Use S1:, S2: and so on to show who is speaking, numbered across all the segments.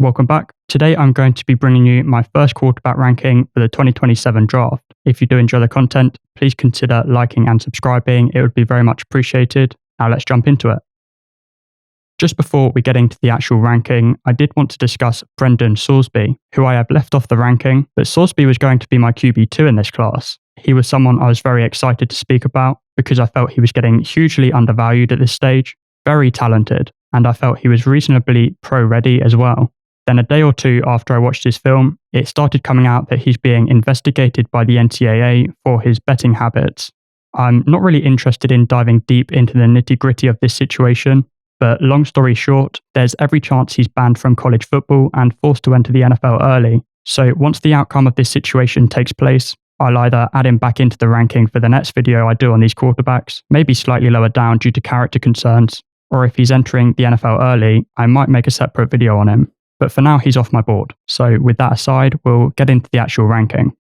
S1: Welcome back. Today I'm going to be bringing you my first quarterback ranking for the 2027 draft. If you do enjoy the content, please consider liking and subscribing. It would be very much appreciated. Now let's jump into it. Just before we get into the actual ranking, I did want to discuss Brendan Sorsby, who I have left off the ranking, but Sorsby was going to be my QB2 in this class. He was someone I was very excited to speak about because I felt he was getting hugely undervalued at this stage, very talented, and I felt he was reasonably pro-ready as well. Then a day or two after I watched his film, it started coming out that he's being investigated by the NCAA for his betting habits. I'm not really interested in diving deep into the nitty-gritty of this situation, but long story short, there's every chance he's banned from college football and forced to enter the NFL early. So once the outcome of this situation takes place, I'll either add him back into the ranking for the next video I do on these quarterbacks, maybe slightly lower down due to character concerns, or if he's entering the NFL early, I might make a separate video on him. But for now, he's off my board. So with that aside, we'll get into the actual ranking.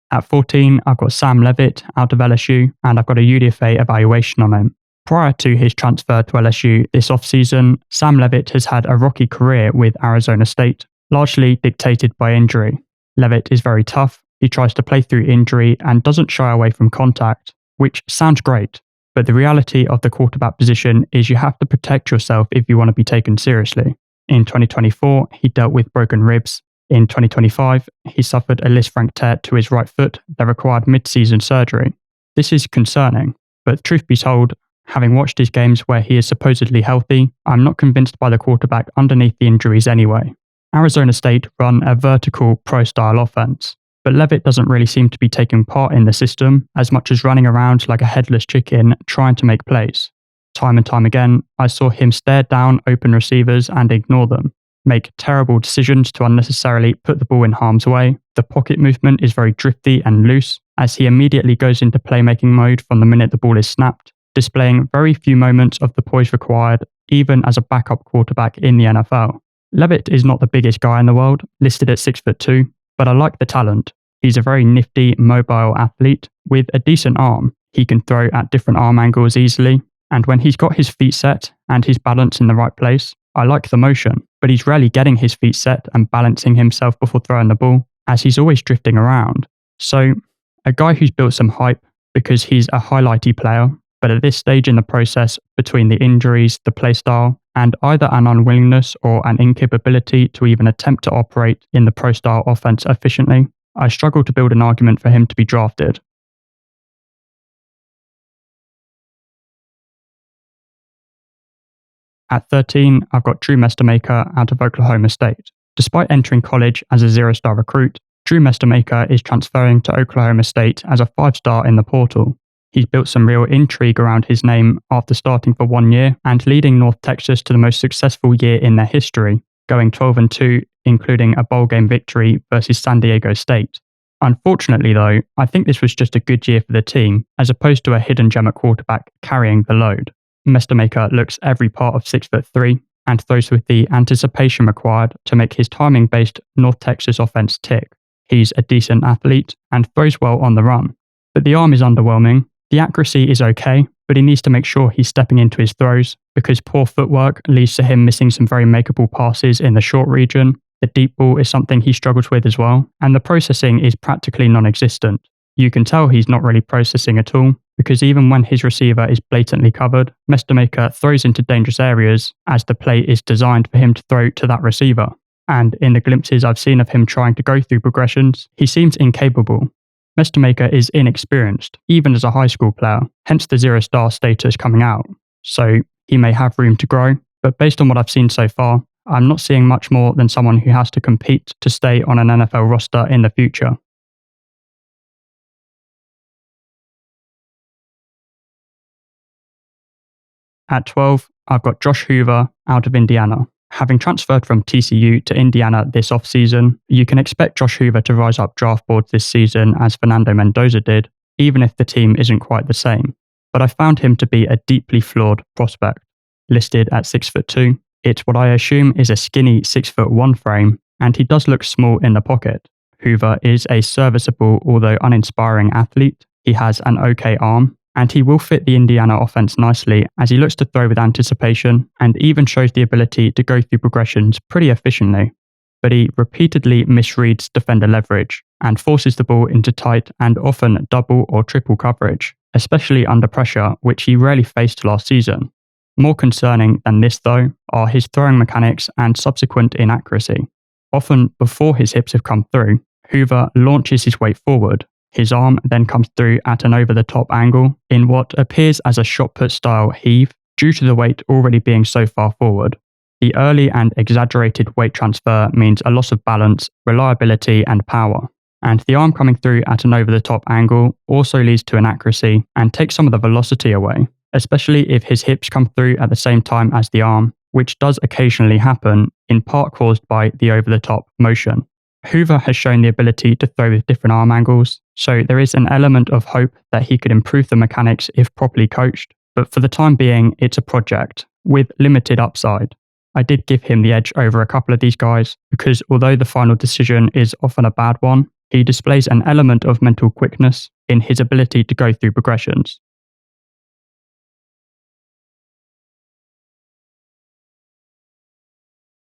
S1: At 14, I've got Sam Levitt out of LSU, and I've got a UDFA evaluation on him. Prior to his transfer to LSU this offseason, Sam Levitt has had a rocky career with Arizona State, largely dictated by injury. Levitt is very tough, he tries to play through injury and doesn't shy away from contact, which sounds great. But the reality of the quarterback position is you have to protect yourself if you want to be taken seriously. In 2024, he dealt with broken ribs. In 2025, he suffered a Lisfranc tear to his right foot that required mid-season surgery. This is concerning, but truth be told, having watched his games where he is supposedly healthy, I'm not convinced by the quarterback underneath the injuries anyway. Arizona State run a vertical pro-style offense, but Levitt doesn't really seem to be taking part in the system as much as running around like a headless chicken trying to make plays. Time and time again, I saw him stare down open receivers and ignore them, make terrible decisions to unnecessarily put the ball in harm's way. The pocket movement is very drifty and loose as he immediately goes into playmaking mode from the minute the ball is snapped, displaying very few moments of the poise required even as a backup quarterback in the NFL. Levitt is not the biggest guy in the world, listed at 6'2", but I like the talent. He's a very nifty, mobile athlete with a decent arm. He can throw at different arm angles easily, and when he's got his feet set and his balance in the right place, I like the motion, but he's rarely getting his feet set and balancing himself before throwing the ball, as he's always drifting around. So, a guy who's built some hype because he's a highlighty player, but at this stage in the process, between the injuries, the playstyle, and either an unwillingness or an incapability to even attempt to operate in the pro-style offense efficiently, I struggle to build an argument for him to be drafted. At 13, I've got Drew Mestermaker out of Oklahoma State. Despite entering college as a 0-star recruit, Drew Mestermaker is transferring to Oklahoma State as a 5-star in the portal. He's built some real intrigue around his name after starting for 1 year and leading North Texas to the most successful year in their history, going 12-2, including a bowl game victory versus San Diego State. Unfortunately though, I think this was just a good year for the team, as opposed to a hidden gem at quarterback carrying the load. Mestermaker looks every part of 6'3" and throws with the anticipation required to make his timing-based North Texas offense tick. He's a decent athlete and throws well on the run, but the arm is underwhelming. The accuracy is okay, but he needs to make sure he's stepping into his throws because poor footwork leads to him missing some very makeable passes in the short region. The deep ball is something he struggles with as well, and the processing is practically non-existent. You can tell he's not really processing at all because even when his receiver is blatantly covered, Mestermaker throws into dangerous areas as the play is designed for him to throw to that receiver. And in the glimpses I've seen of him trying to go through progressions, he seems incapable. Mestermaker is inexperienced, even as a high school player, hence the 0-star status coming out. So he may have room to grow, but based on what I've seen so far, I'm not seeing much more than someone who has to compete to stay on an NFL roster in the future. At 12, I've got Josh Hoover out of Indiana. Having transferred from TCU to Indiana this offseason, you can expect Josh Hoover to rise up draft boards this season as Fernando Mendoza did, even if the team isn't quite the same. But I found him to be a deeply flawed prospect. Listed at 6'2", it's what I assume is a skinny 6'1" frame, and he does look small in the pocket. Hoover is a serviceable, although uninspiring athlete. He has an okay arm, And he will fit the Indiana offense nicely as he looks to throw with anticipation and even shows the ability to go through progressions pretty efficiently. But he repeatedly misreads defender leverage and forces the ball into tight and often double or triple coverage, especially under pressure, which he rarely faced last season. More concerning than this, though, are his throwing mechanics and subsequent inaccuracy. Often before his hips have come through, Hoover launches his weight forward. His arm then comes through at an over-the-top angle in what appears as a shot-put style heave due to the weight already being so far forward. The early and exaggerated weight transfer means a loss of balance, reliability, and power. And the arm coming through at an over-the-top angle also leads to inaccuracy and takes some of the velocity away, especially if his hips come through at the same time as the arm, which does occasionally happen, in part caused by the over-the-top motion. Hoover has shown the ability to throw with different arm angles, so there is an element of hope that he could improve the mechanics if properly coached, but for the time being, it's a project with limited upside. I did give him the edge over a couple of these guys because although the final decision is often a bad one, he displays an element of mental quickness in his ability to go through progressions.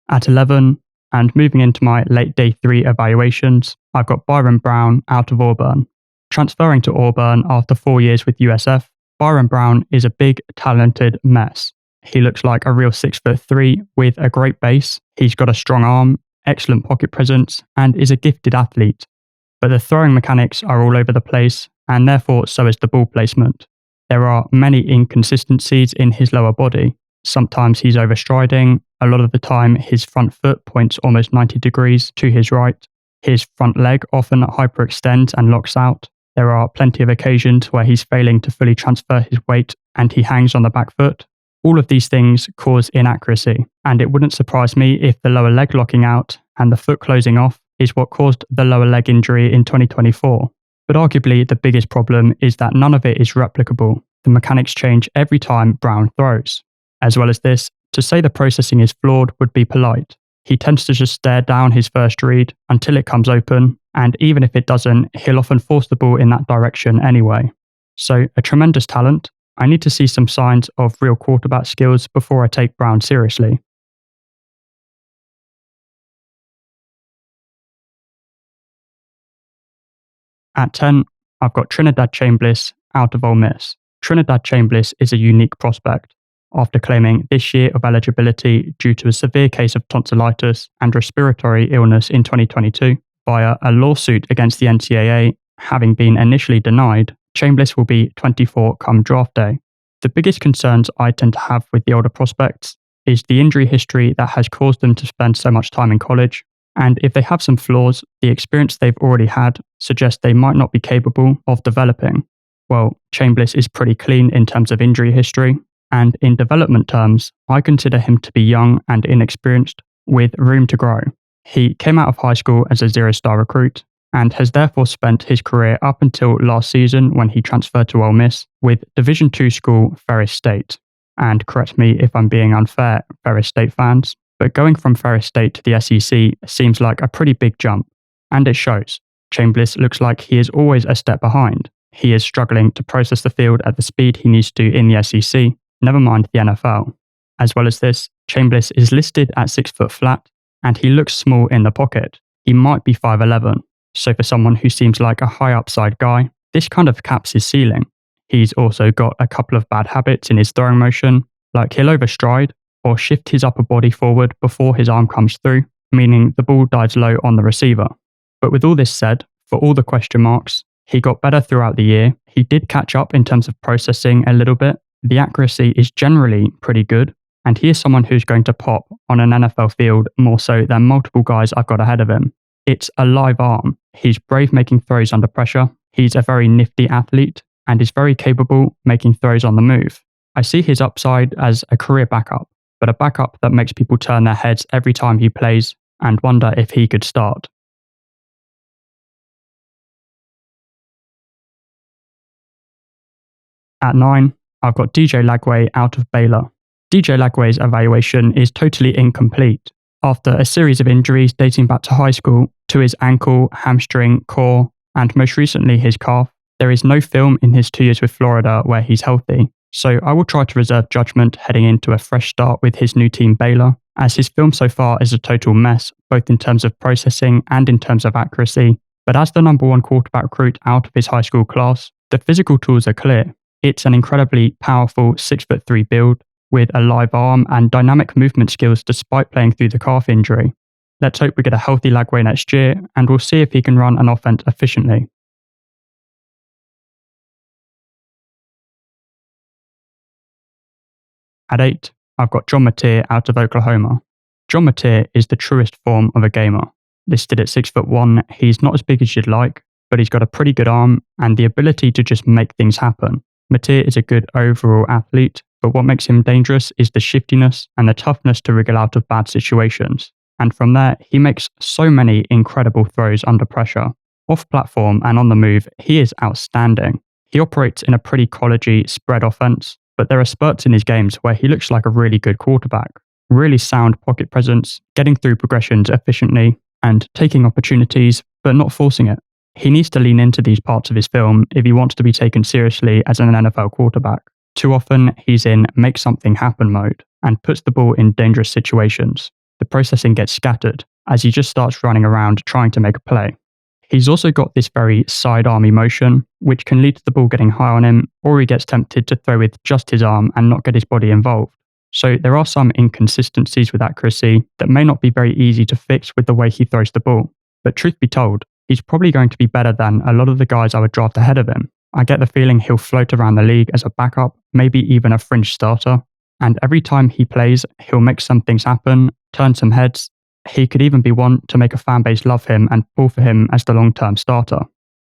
S1: At 11, and moving into my late day 3 evaluations, I've got Byron Brown out of Auburn. Transferring to Auburn after 4 years with USF, Byron Brown is a big, talented mess. He looks like a real 6'3" with a great base. He's got a strong arm, excellent pocket presence, and is a gifted athlete. But the throwing mechanics are all over the place, and therefore so is the ball placement. There are many inconsistencies in his lower body. Sometimes he's overstriding. A lot of the time, his front foot points almost 90 degrees to his right. His front leg often hyperextends and locks out. There are plenty of occasions where he's failing to fully transfer his weight and he hangs on the back foot. All of these things cause inaccuracy, and it wouldn't surprise me if the lower leg locking out and the foot closing off is what caused the lower leg injury in 2024. But arguably the biggest problem is that none of it is replicable. The mechanics change every time Brown throws. As well as this, to say the processing is flawed would be polite. He tends to just stare down his first read until it comes open, and even if it doesn't, he'll often force the ball in that direction anyway. So, a tremendous talent. I need to see some signs of real quarterback skills before I take Brown seriously. At 10, I've got Trinidad Chambliss out of Ole Miss. Trinidad Chambliss is a unique prospect. After claiming this year of eligibility due to a severe case of tonsillitis and respiratory illness in 2022 via a lawsuit against the NCAA, having been initially denied, Chambliss will be 24 come draft day. The biggest concerns I tend to have with the older prospects is the injury history that has caused them to spend so much time in college, and if they have some flaws, the experience they've already had suggests they might not be capable of developing. Well, Chambliss is pretty clean in terms of injury history, and in development terms, I consider him to be young and inexperienced with room to grow. He came out of high school as a zero-star recruit and has therefore spent his career up until last season when he transferred to Ole Miss with Division II school Ferris State. And correct me if I'm being unfair, Ferris State fans, but going from Ferris State to the SEC seems like a pretty big jump, and it shows. Chambliss looks like he is always a step behind. He is struggling to process the field at the speed he needs to in the SEC, never mind the NFL. As well as this, Chambliss is listed at 6 foot flat, and he looks small in the pocket. He might be 5'11", so for someone who seems like a high upside guy, this kind of caps his ceiling. He's also got a couple of bad habits in his throwing motion, like he'll overstride or shift his upper body forward before his arm comes through, meaning the ball dives low on the receiver. But with all this said, for all the question marks, he got better throughout the year. He did catch up in terms of processing a little bit. The accuracy is generally pretty good, and he is someone who's going to pop on an NFL field more so than multiple guys I've got ahead of him. It's a live arm. He's brave making throws under pressure. He's a very nifty athlete and is very capable making throws on the move. I see his upside as a career backup, but a backup that makes people turn their heads every time he plays and wonder if he could start. At 9, I've got DJ Lagway out of Baylor. DJ Lagway's evaluation is totally incomplete. After a series of injuries dating back to high school to his ankle, hamstring, core, and most recently his calf, There is no film in his 2 years with Florida where he's healthy, so I will try to reserve judgment heading into a fresh start with his new team Baylor, as his film so far is a total mess, both in terms of processing and in terms of accuracy. But as the number one quarterback recruit out of his high school class, the physical tools are clear. It's an incredibly powerful 6'3" build with a live arm and dynamic movement skills despite playing through the calf injury. Let's hope we get a healthy Lagway next year, and we'll see if he can run an offense efficiently. At 8, I've got John Mateer out of Oklahoma. John Mateer is the truest form of a gamer. Listed at 6'1", he's not as big as you'd like, but he's got a pretty good arm and the ability to just make things happen. Mateer is a good overall athlete, but what makes him dangerous is the shiftiness and the toughness to wriggle out of bad situations. And from there, he makes so many incredible throws under pressure. Off platform and on the move, he is outstanding. He operates in a pretty collegey spread offense, but there are spurts in his games where he looks like a really good quarterback. Really sound pocket presence, getting through progressions efficiently, and taking opportunities, but not forcing it. He needs to lean into these parts of his film if he wants to be taken seriously as an NFL quarterback. Too often, he's in make something happen mode and puts the ball in dangerous situations. The processing gets scattered as he just starts running around trying to make a play. He's also got this very sidearmy motion, which can lead to the ball getting high on him, or he gets tempted to throw with just his arm and not get his body involved. So there are some inconsistencies with accuracy that may not be very easy to fix with the way he throws the ball. But truth be told, he's probably going to be better than a lot of the guys I would draft ahead of him. I get the feeling he'll float around the league as a backup, maybe even a fringe starter. And every time he plays, he'll make some things happen, turn some heads. He could even be one to make a fan base love him and pull for him as the long-term starter.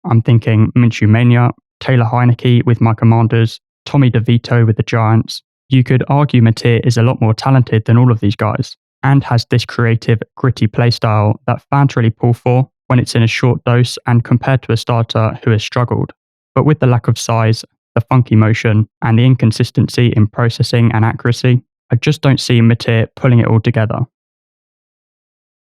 S1: I'm thinking Minshew Mania, Taylor Heineke with my Commanders, Tommy DeVito with the Giants. You could argue Mateer is a lot more talented than all of these guys, and has this creative, gritty playstyle that fans really pull for when it's in a short dose and compared to a starter who has struggled. But with the lack of size, the funky motion, and the inconsistency in processing and accuracy, I just don't see Mateer pulling it all together.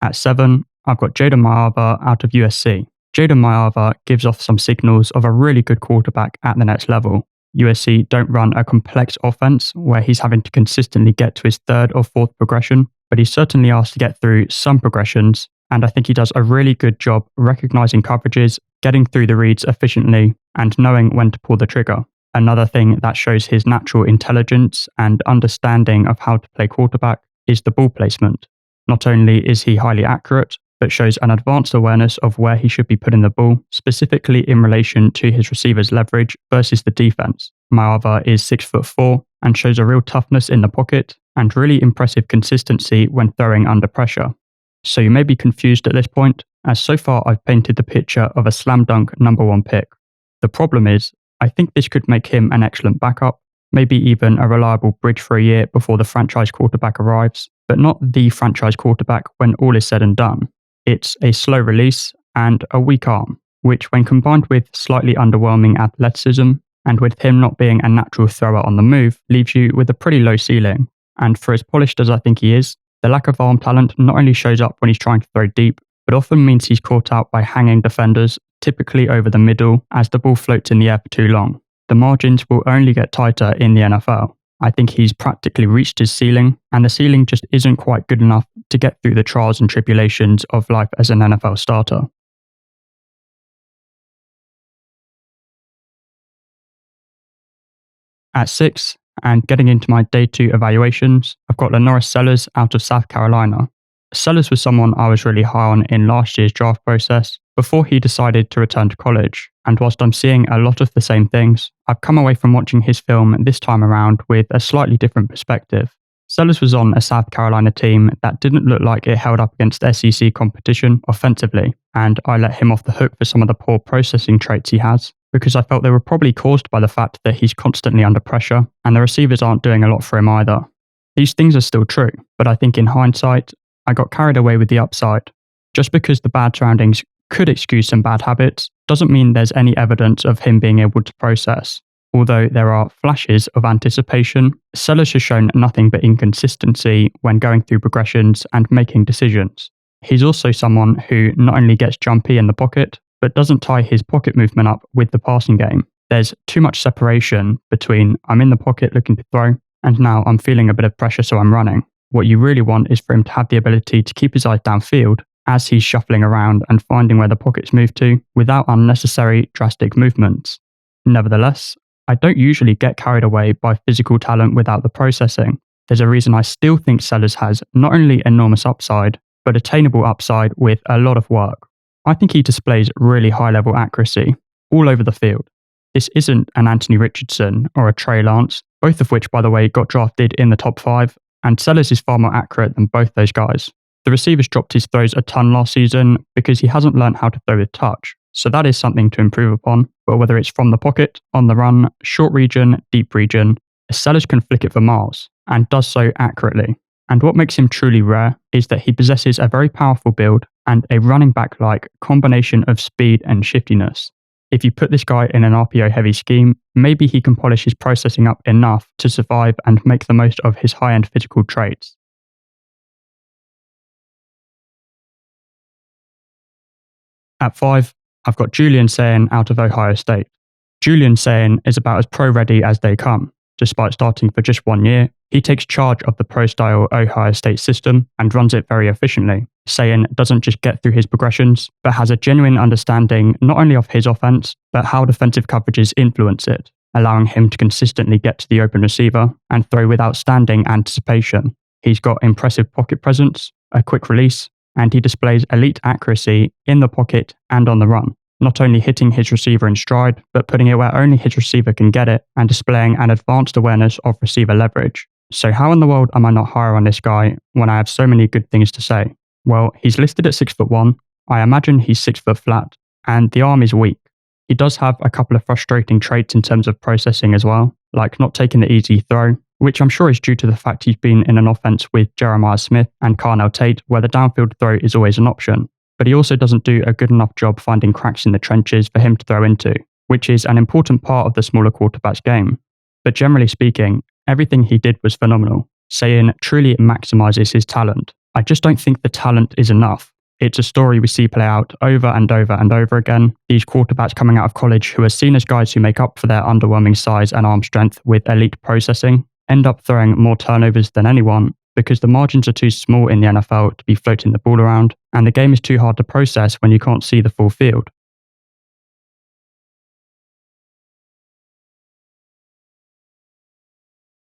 S1: At 7, I've got Jaden Mayava out of USC. Jaden Mayava gives off some signals of a really good quarterback at the next level. USC don't run a complex offense where he's having to consistently get to his third or fourth progression, but he's certainly asked to get through some progressions, and I think he does a really good job recognizing coverages, getting through the reads efficiently, and knowing when to pull the trigger. Another thing that shows his natural intelligence and understanding of how to play quarterback is the ball placement. Not only is he highly accurate, but shows an advanced awareness of where he should be putting the ball, specifically in relation to his receiver's leverage versus the defense. Mayava is 6'4" and shows a real toughness in the pocket and really impressive consistency when throwing under pressure. So you may be confused at this point, as so far I've painted the picture of a slam dunk number 1 pick. The problem is, I think this could make him an excellent backup, maybe even a reliable bridge for a year before the franchise quarterback arrives, but not the franchise quarterback when all is said and done. It's a slow release and a weak arm, which when combined with slightly underwhelming athleticism and with him not being a natural thrower on the move, leaves you with a pretty low ceiling. And for as polished as I think he is, the lack of arm talent not only shows up when he's trying to throw deep, but often means he's caught out by hanging defenders, typically over the middle, as the ball floats in the air for too long. The margins will only get tighter in the NFL. I think he's practically reached his ceiling, and the ceiling just isn't quite good enough to get through the trials and tribulations of life as an NFL starter. At 6, and getting into my day 2 evaluations, I've got Lenoris Sellers out of South Carolina. Sellers was someone I was really high on in last year's draft process before he decided to return to college, and whilst I'm seeing a lot of the same things, I've come away from watching his film this time around with a slightly different perspective. Sellers was on a South Carolina team that didn't look like it held up against SEC competition offensively, and I let him off the hook for some of the poor processing traits he has, because I felt they were probably caused by the fact that he's constantly under pressure, and the receivers aren't doing a lot for him either. These things are still true, but I think in hindsight, I got carried away with the upside. Just because the bad surroundings could excuse some bad habits, doesn't mean there's any evidence of him being able to process. Although there are flashes of anticipation, Sellers has shown nothing but inconsistency when going through progressions and making decisions. He's also someone who not only gets jumpy in the pocket, but doesn't tie his pocket movement up with the passing game. There's too much separation between I'm in the pocket looking to throw, and now I'm feeling a bit of pressure so I'm running. What you really want is for him to have the ability to keep his eyes downfield as he's shuffling around and finding where the pockets move to without unnecessary drastic movements. Nevertheless, I don't usually get carried away by physical talent without the processing. There's a reason I still think Sellers has not only enormous upside, but attainable upside with a lot of work. I think he displays really high level accuracy all over the field. This isn't an Anthony Richardson or a Trey Lance, both of which, by the way, got drafted in the top 5, and Sellers is far more accurate than both those guys. The receiver's dropped his throws a ton last season because he hasn't learned how to throw with touch, so that is something to improve upon. But whether it's from the pocket, on the run, short region, deep region, Sellers can flick it for miles, and does so accurately. And what makes him truly rare is that he possesses a very powerful build and a running back-like combination of speed and shiftiness. If you put this guy in an RPO-heavy scheme, maybe he can polish his processing up enough to survive and make the most of his high-end physical traits. At 5, I've got Julian Sayin out of Ohio State. Julian Sayin is about as pro-ready as they come. Despite starting for just 1 year, he takes charge of the pro-style Ohio State system and runs it very efficiently. Sayin doesn't just get through his progressions, but has a genuine understanding not only of his offense, but how defensive coverages influence it, allowing him to consistently get to the open receiver and throw with outstanding anticipation. He's got impressive pocket presence, a quick release, and he displays elite accuracy in the pocket and on the run, not only hitting his receiver in stride, but putting it where only his receiver can get it and displaying an advanced awareness of receiver leverage. So how in the world am I not higher on this guy when I have so many good things to say? Well, he's listed at 6'1". I imagine he's 6 foot flat, and the arm is weak. He does have a couple of frustrating traits in terms of processing as well, like not taking the easy throw, which I'm sure is due to the fact he's been in an offense with Jeremiah Smith and Carnell Tate, where the downfield throw is always an option. But he also doesn't do a good enough job finding cracks in the trenches for him to throw into, which is an important part of the smaller quarterback's game. But generally speaking, everything he did was phenomenal. Sayin truly maximizes his talent. I just don't think the talent is enough. It's a story we see play out over and over and over again. These quarterbacks coming out of college who are seen as guys who make up for their underwhelming size and arm strength with elite processing end up throwing more turnovers than anyone because the margins are too small in the NFL to be floating the ball around, and the game is too hard to process when you can't see the full field.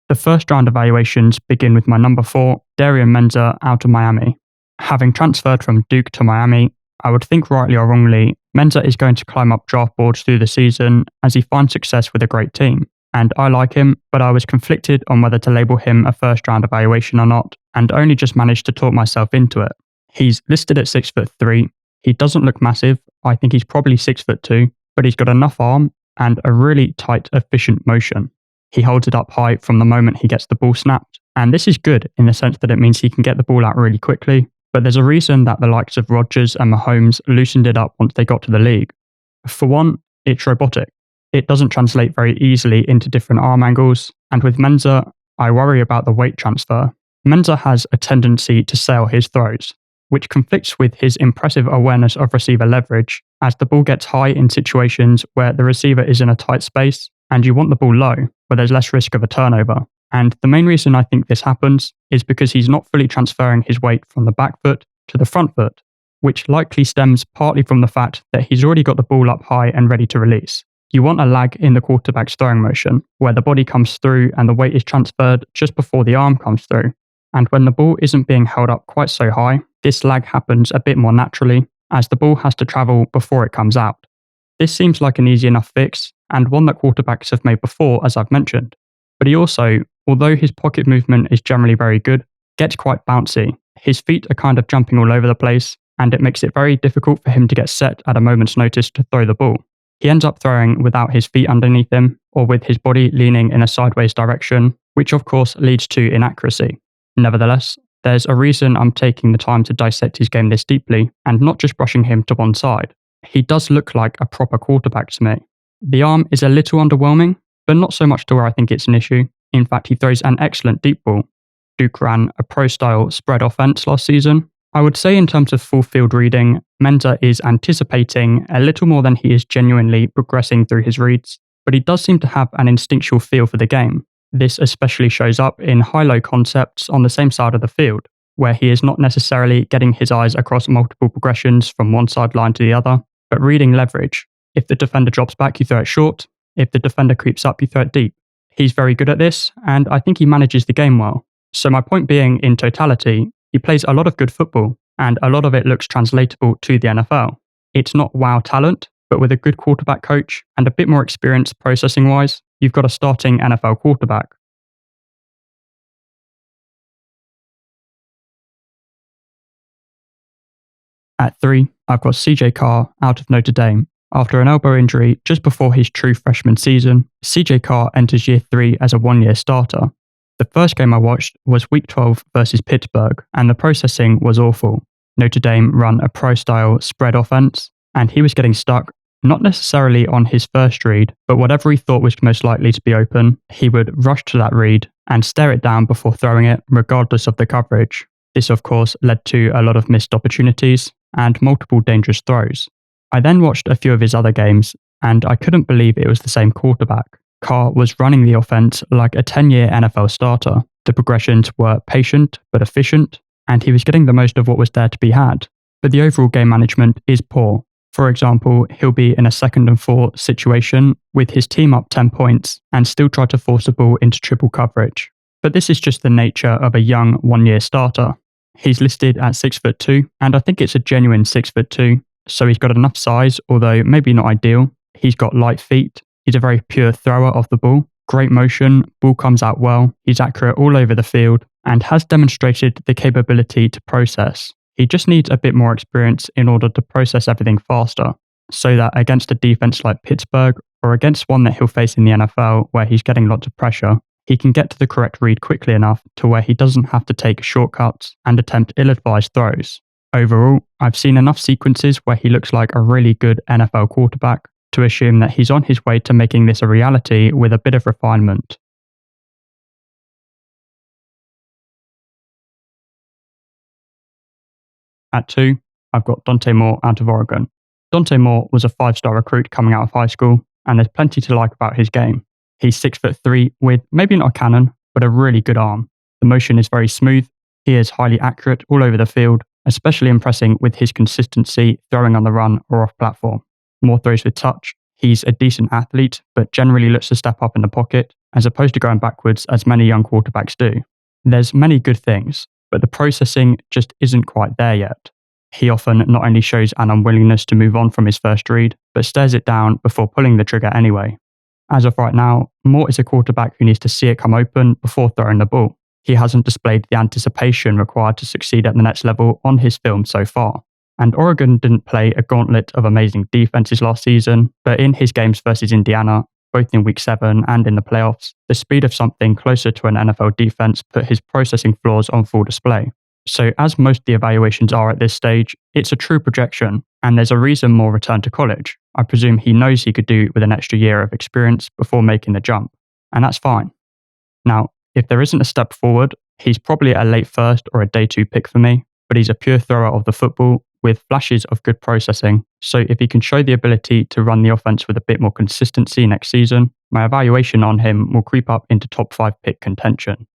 S1: The first round evaluations begin with my number 4, Darian Menza out of Miami. Having transferred from Duke to Miami, I would think rightly or wrongly, Menza is going to climb up draft boards through the season as he finds success with a great team. And I like him, but I was conflicted on whether to label him a first round evaluation or not, and only just managed to talk myself into it. He's listed at 6'3". He doesn't look massive. I think he's probably 6'2", but he's got enough arm and a really tight, efficient motion. He holds it up high from the moment he gets the ball snapped, and this is good in the sense that it means he can get the ball out really quickly, but there's a reason that the likes of Rodgers and Mahomes loosened it up once they got to the league. For one, it's robotic. It doesn't translate very easily into different arm angles, and with Menza, I worry about the weight transfer. Menza has a tendency to sail his throws, which conflicts with his impressive awareness of receiver leverage as the ball gets high in situations where the receiver is in a tight space and you want the ball low, where there's less risk of a turnover. And the main reason I think this happens is because he's not fully transferring his weight from the back foot to the front foot, which likely stems partly from the fact that he's already got the ball up high and ready to release. You want a lag in the quarterback's throwing motion, where the body comes through and the weight is transferred just before the arm comes through. And when the ball isn't being held up quite so high, this lag happens a bit more naturally, as the ball has to travel before it comes out. This seems like an easy enough fix, and one that quarterbacks have made before, as I've mentioned. But he also, although his pocket movement is generally very good, gets quite bouncy. His feet are kind of jumping all over the place, and it makes it very difficult for him to get set at a moment's notice to throw the ball. He ends up throwing without his feet underneath him, or with his body leaning in a sideways direction, which of course leads to inaccuracy. Nevertheless, there's a reason I'm taking the time to dissect his game this deeply, and not just brushing him to one side. He does look like a proper quarterback to me. The arm is a little underwhelming, but not so much to where I think it's an issue. In fact, he throws an excellent deep ball. Duke ran a pro-style spread offense last season, I would say in terms of full field reading, Menza is anticipating a little more than he is genuinely progressing through his reads, but he does seem to have an instinctual feel for the game. This especially shows up in high-low concepts on the same side of the field, where he is not necessarily getting his eyes across multiple progressions from one sideline to the other, but reading leverage. If the defender drops back, you throw it short. If the defender creeps up, you throw it deep. He's very good at this, and I think he manages the game well. So my point being, in totality, he plays a lot of good football, and a lot of it looks translatable to the NFL. It's not wow talent, but with a good quarterback coach and a bit more experience processing-wise, you've got a starting NFL quarterback. At 3, I've got CJ Carr out of Notre Dame. After an elbow injury just before his true freshman season, CJ Carr enters year 3 as a one-year starter. The first game I watched was Week 12 versus Pittsburgh, and the processing was awful. Notre Dame run a pro-style spread offense, and he was getting stuck, not necessarily on his first read, but whatever he thought was most likely to be open, he would rush to that read and stare it down before throwing it, regardless of the coverage. This, of course, led to a lot of missed opportunities and multiple dangerous throws. I then watched a few of his other games, and I couldn't believe it was the same quarterback. Carr was running the offense like a 10-year NFL starter. The progressions were patient but efficient, and he was getting the most of what was there to be had. But the overall game management is poor. For example, he'll be in a 2nd and 4 situation with his team up 10 points and still try to force the ball into triple coverage. But this is just the nature of a young one-year starter. He's listed at 6'2", and I think it's a genuine 6'2", so he's got enough size, although maybe not ideal. He's got light feet. He's a very pure thrower of the ball. Great motion, ball comes out well. He's accurate all over the field and has demonstrated the capability to process. He just needs a bit more experience in order to process everything faster, so that against a defense like Pittsburgh or against one that he'll face in the NFL where he's getting lots of pressure, he can get to the correct read quickly enough to where he doesn't have to take shortcuts and attempt ill-advised throws. Overall, I've seen enough sequences where he looks like a really good NFL quarterback to assume that he's on his way to making this a reality with a bit of refinement. At 2, I've got Dante Moore out of Oregon. Dante Moore was a 5-star recruit coming out of high school, and there's plenty to like about his game. He's 6'3" with maybe not a cannon, but a really good arm. The motion is very smooth. He is highly accurate all over the field, especially impressing with his consistency throwing on the run or off platform. More throws with touch. He's a decent athlete, but generally looks to step up in the pocket, as opposed to going backwards as many young quarterbacks do. There's many good things, but the processing just isn't quite there yet. He often not only shows an unwillingness to move on from his first read, but stares it down before pulling the trigger anyway. As of right now, Moore is a quarterback who needs to see it come open before throwing the ball. He hasn't displayed the anticipation required to succeed at the next level on his film so far. And Oregon didn't play a gauntlet of amazing defenses last season, but in his games versus Indiana, both in Week 7 and in the playoffs, the speed of something closer to an NFL defense put his processing flaws on full display. So as most of the evaluations are at this stage, it's a true projection, and there's a reason Moore returned to college. I presume he knows he could do with an extra year of experience before making the jump, and that's fine. Now, if there isn't a step forward, he's probably a late first or a day 2 pick for me, but he's a pure thrower of the football with flashes of good processing. So if he can show the ability to run the offense with a bit more consistency next season, my evaluation on him will creep up into top 5 pick contention.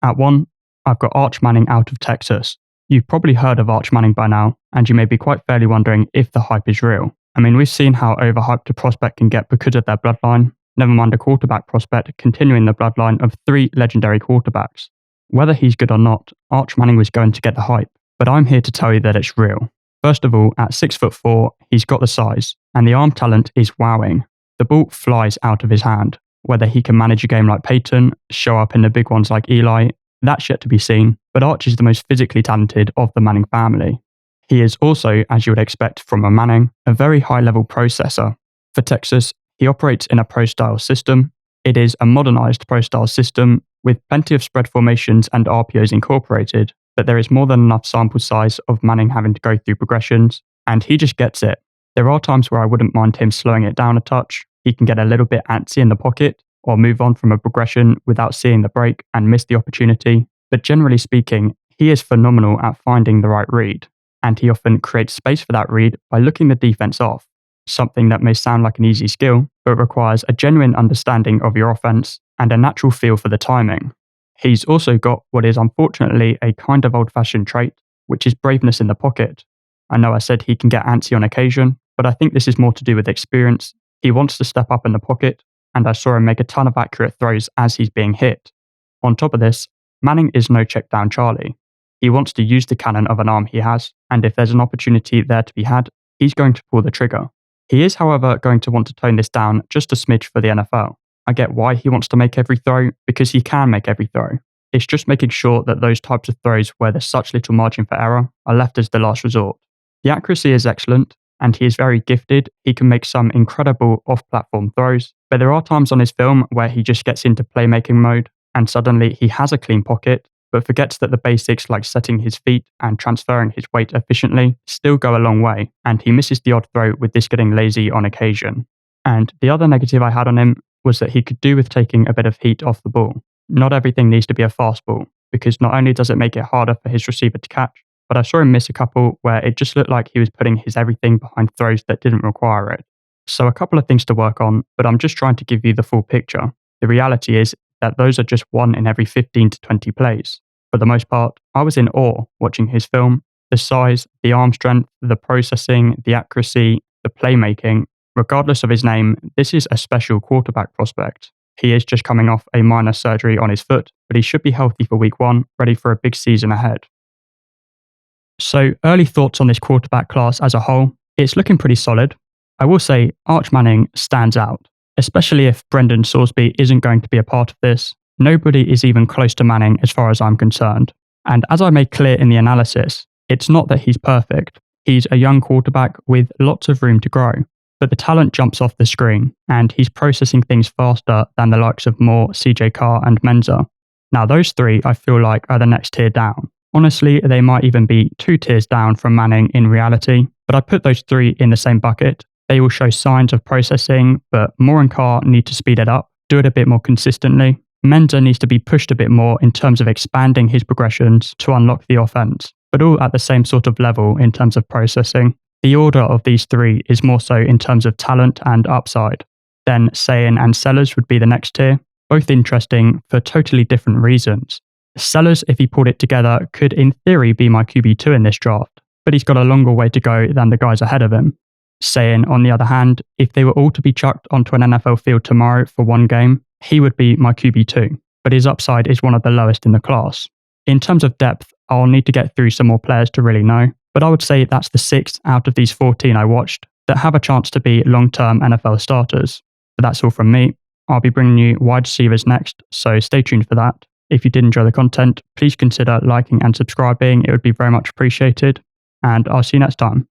S1: At 1, I've got Arch Manning out of Texas. You've probably heard of Arch Manning by now, and you may be quite fairly wondering if the hype is real. I mean, we've seen how overhyped a prospect can get because of their bloodline, never mind a quarterback prospect continuing the bloodline of 3 legendary quarterbacks. Whether he's good or not, Arch Manning was going to get the hype, but I'm here to tell you that it's real. First of all, at 6'4", he's got the size, and the arm talent is wowing. The ball flies out of his hand. Whether he can manage a game like Peyton, show up in the big ones like Eli, that's yet to be seen, but Arch is the most physically talented of the Manning family. He is also, as you would expect from a Manning, a very high-level processor. For Texas, he operates in a pro-style system. It is a modernized pro-style system with plenty of spread formations and RPOs incorporated, but there is more than enough sample size of Manning having to go through progressions, and he just gets it. There are times where I wouldn't mind him slowing it down a touch. He can get a little bit antsy in the pocket, or move on from a progression without seeing the break and miss the opportunity. But generally speaking, he is phenomenal at finding the right read, and he often creates space for that read by looking the defense off, something that may sound like an easy skill, but requires a genuine understanding of your offense and a natural feel for the timing. He's also got what is unfortunately a kind of old-fashioned trait, which is braveness in the pocket. I know I said he can get antsy on occasion, but I think this is more to do with experience. He wants to step up in the pocket, and I saw him make a ton of accurate throws as he's being hit. On top of this, Manning is no check down Charlie. He wants to use the cannon of an arm he has, and if there's an opportunity there to be had, he's going to pull the trigger. He is, however, going to want to tone this down just a smidge for the NFL. I get why he wants to make every throw, because he can make every throw. It's just making sure that those types of throws where there's such little margin for error are left as the last resort. The accuracy is excellent, and he is very gifted. He can make some incredible off-platform throws, but there are times on his film where he just gets into playmaking mode, and suddenly he has a clean pocket, but forgets that the basics like setting his feet and transferring his weight efficiently still go a long way, and he misses the odd throw with this getting lazy on occasion. And the other negative I had on him was that he could do with taking a bit of heat off the ball. Not everything needs to be a fast ball, because not only does it make it harder for his receiver to catch, but I saw him miss a couple where it just looked like he was putting his everything behind throws that didn't require it. So a couple of things to work on, but I'm just trying to give you the full picture. The reality is that those are just one in every 15 to 20 plays. For the most part, I was in awe watching his film. The size, the arm strength, the processing, the accuracy, the playmaking. Regardless of his name, this is a special quarterback prospect. He is just coming off a minor surgery on his foot, but he should be healthy for week 1, ready for a big season ahead. So, early thoughts on this quarterback class as a whole, it's looking pretty solid. I will say Arch Manning stands out, especially if Brendan Sorsby isn't going to be a part of this. Nobody is even close to Manning as far as I'm concerned. And as I made clear in the analysis, it's not that he's perfect. He's a young quarterback with lots of room to grow. But the talent jumps off the screen, and he's processing things faster than the likes of Moore, CJ Carr, and Menza. Now, those three I feel like are the next tier down. Honestly, they might even be 2 tiers down from Manning in reality, but I put those 3 in the same bucket. They will show signs of processing, but Moore and Carr need to speed it up, do it a bit more consistently. Menza needs to be pushed a bit more in terms of expanding his progressions to unlock the offense, but all at the same sort of level in terms of processing. The order of these 3 is more so in terms of talent and upside. Then Sayin and Sellers would be the next tier, both interesting for totally different reasons. Sellers, if he pulled it together, could in theory be my QB2 in this draft, but he's got a longer way to go than the guys ahead of him. Sayin, on the other hand, if they were all to be chucked onto an NFL field tomorrow for one game, he would be my QB2, but his upside is one of the lowest in the class. In terms of depth, I'll need to get through some more players to really know, but I would say that's the 6th out of these 14 I watched that have a chance to be long-term NFL starters. But that's all from me. I'll be bringing you wide receivers next, so stay tuned for that. If you did enjoy the content, please consider liking and subscribing. It would be very much appreciated, and I'll see you next time.